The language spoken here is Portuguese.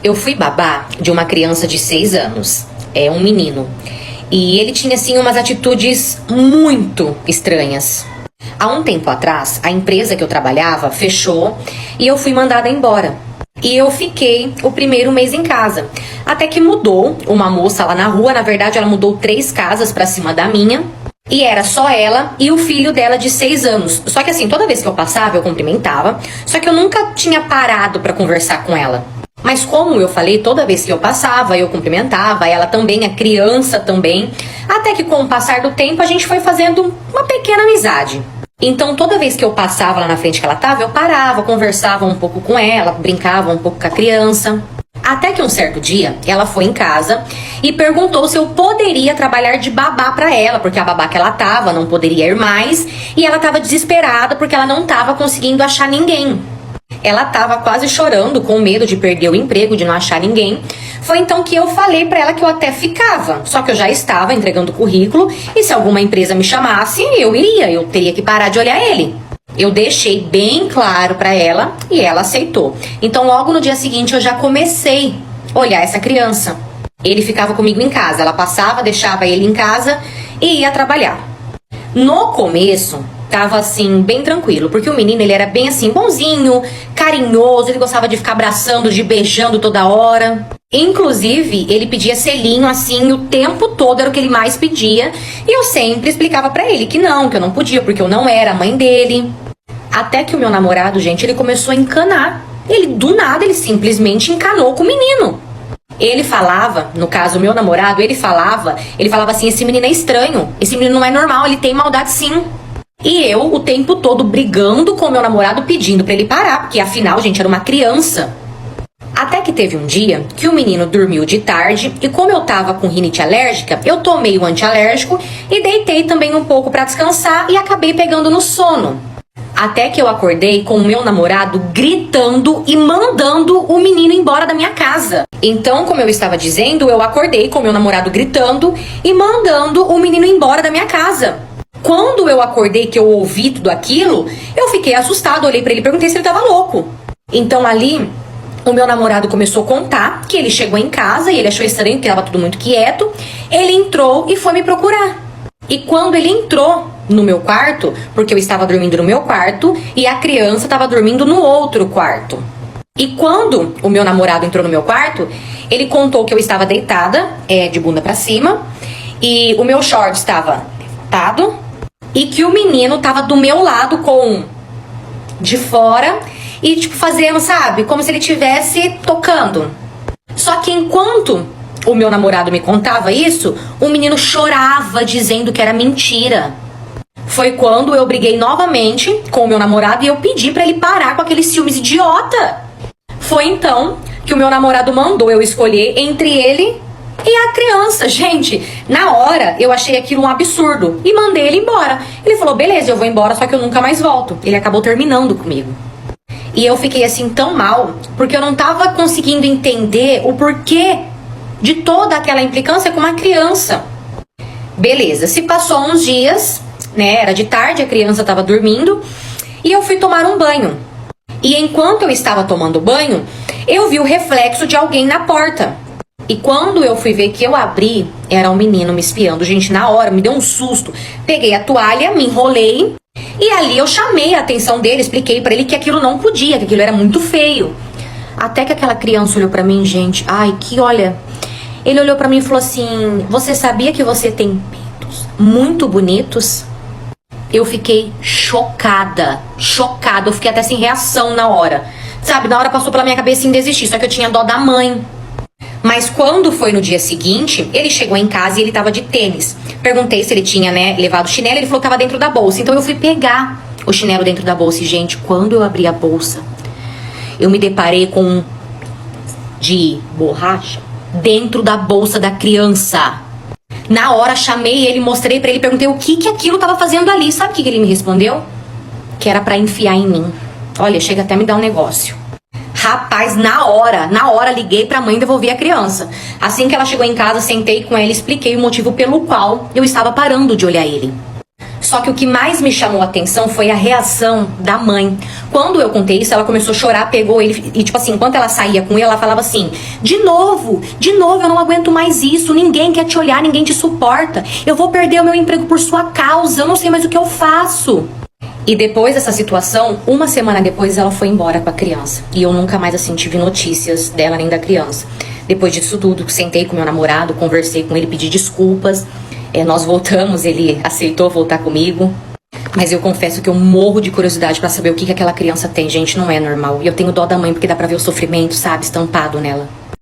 Eu fui babá de uma criança de 6 anos, um menino. E ele tinha, assim, umas atitudes muito estranhas. Há um tempo atrás, a empresa que eu trabalhava fechou e eu fui mandada embora. E eu fiquei o primeiro mês em casa. Até que mudou uma moça lá na rua, na verdade ela mudou 3 casas pra cima da minha. E era só ela e o filho dela de 6 anos. Só que assim, toda vez que eu passava, eu cumprimentava. Só que eu nunca tinha parado pra conversar com ela. Mas como eu falei, toda vez que eu passava, eu cumprimentava, ela também, a criança também. Até que com o passar do tempo, a gente foi fazendo uma pequena amizade. Então toda vez que eu passava lá na frente que ela tava, eu parava, conversava um pouco com ela, brincava um pouco com a criança. Até que um certo dia, ela foi em casa e perguntou se eu poderia trabalhar de babá pra ela, porque a babá que ela tava não poderia ir mais, e ela tava desesperada porque ela não tava conseguindo achar ninguém. Ela tava quase chorando, com medo de perder o emprego, de não achar ninguém. Foi então que eu falei pra ela que eu até ficava, só que eu já estava entregando o currículo, e se alguma empresa me chamasse, eu iria, eu teria que parar de olhar ele. Eu deixei bem claro pra ela e ela aceitou. Então logo no dia seguinte eu já comecei a olhar essa criança. Ele ficava comigo em casa, ela passava, deixava ele em casa e ia trabalhar. No começo tava assim bem tranquilo, porque o menino ele era bem assim bonzinho, carinhoso, ele gostava de ficar abraçando, de beijando toda hora. Inclusive, ele pedia selinho assim o tempo todo, era o que ele mais pedia. E eu sempre explicava pra ele que eu não podia, porque eu não era a mãe dele. Até que o meu namorado, gente, ele começou a encanar. Do nada, ele simplesmente encanou com o menino. Ele falava, no caso, o meu namorado, ele falava assim, esse menino é estranho, esse menino não é normal, ele tem maldade sim. E eu, o tempo todo, brigando com o meu namorado, pedindo pra ele parar, porque afinal, gente, era uma criança. Até que teve um dia que o menino dormiu de tarde e como eu tava com rinite alérgica, eu tomei o antialérgico e deitei também um pouco pra descansar e acabei pegando no sono. Até que eu acordei com o meu namorado gritando e mandando o menino embora da minha casa. Então, como eu estava dizendo, eu acordei com o meu namorado gritando e mandando o menino embora da minha casa. Quando eu acordei que eu ouvi tudo aquilo, eu fiquei assustada, olhei pra ele e perguntei se ele tava louco. Então ali, o meu namorado começou a contar que ele chegou em casa e ele achou estranho porque tava tudo muito quieto. Ele entrou e foi me procurar. E quando ele entrou no meu quarto, porque eu estava dormindo no meu quarto e a criança estava dormindo no outro quarto. E quando o meu namorado entrou no meu quarto, ele contou que eu estava deitada, de bunda pra cima, e o meu short estava levantado e que o menino estava do meu lado de fora e tipo fazendo, sabe, como se ele estivesse tocando. Só que enquanto o meu namorado me contava isso, o menino chorava dizendo que era mentira. Foi quando eu briguei novamente com o meu namorado e eu pedi pra ele parar com aqueles ciúmes idiota. Foi então que o meu namorado mandou eu escolher entre ele e a criança. Gente, na hora eu achei aquilo um absurdo e mandei ele embora. Ele falou, beleza, eu vou embora, só que eu nunca mais volto. Ele acabou terminando comigo. E eu fiquei assim tão mal, porque eu não tava conseguindo entender o porquê de toda aquela implicância com uma criança. Beleza, se passou uns dias, né, era de tarde, a criança tava dormindo, e eu fui tomar um banho. E enquanto eu estava tomando banho, eu vi o reflexo de alguém na porta. E quando eu fui ver que eu abri, era um menino me espiando. Gente, na hora, me deu um susto. Peguei a toalha, me enrolei, e ali eu chamei a atenção dele, expliquei pra ele que aquilo não podia, que aquilo era muito feio. Até que aquela criança olhou pra mim, gente, olha... Ele olhou pra mim e falou assim, você sabia que você tem peitos muito bonitos? Eu fiquei chocada, eu fiquei até sem reação na hora. Sabe, na hora passou pela minha cabeça em desistir, só que eu tinha dó da mãe. Mas quando foi no dia seguinte, ele chegou em casa e ele tava de tênis. Perguntei se ele tinha, levado o chinelo, ele falou que tava dentro da bolsa. Então eu fui pegar o chinelo dentro da bolsa. E, gente, quando eu abri a bolsa, eu me deparei com um de borracha dentro da bolsa da criança. Na hora chamei ele, mostrei pra ele, perguntei o que aquilo tava fazendo ali. Sabe o que ele me respondeu? Que era pra enfiar em mim. Olha, chega até me dar um negócio. Rapaz, na hora liguei pra mãe devolver a criança. Assim que ela chegou em casa, sentei com ela e expliquei o motivo pelo qual eu estava parando de olhar ele. Só que o que mais me chamou a atenção foi a reação da mãe. Quando eu contei isso, ela começou a chorar, pegou ele e, tipo assim, enquanto ela saía com ele, ela falava assim: de novo, eu não aguento mais isso, ninguém quer te olhar, ninguém te suporta. Eu vou perder o meu emprego por sua causa, eu não sei mais o que eu faço. E depois dessa situação, uma semana depois, ela foi embora com a criança. E eu nunca mais, assim, tive notícias dela nem da criança. Depois disso tudo, sentei com meu namorado, conversei com ele, pedi desculpas. Nós voltamos, ele aceitou voltar comigo. Mas eu confesso que eu morro de curiosidade pra saber o que aquela criança tem. Gente, não é normal. E eu tenho dó da mãe porque dá pra ver o sofrimento, sabe, estampado nela.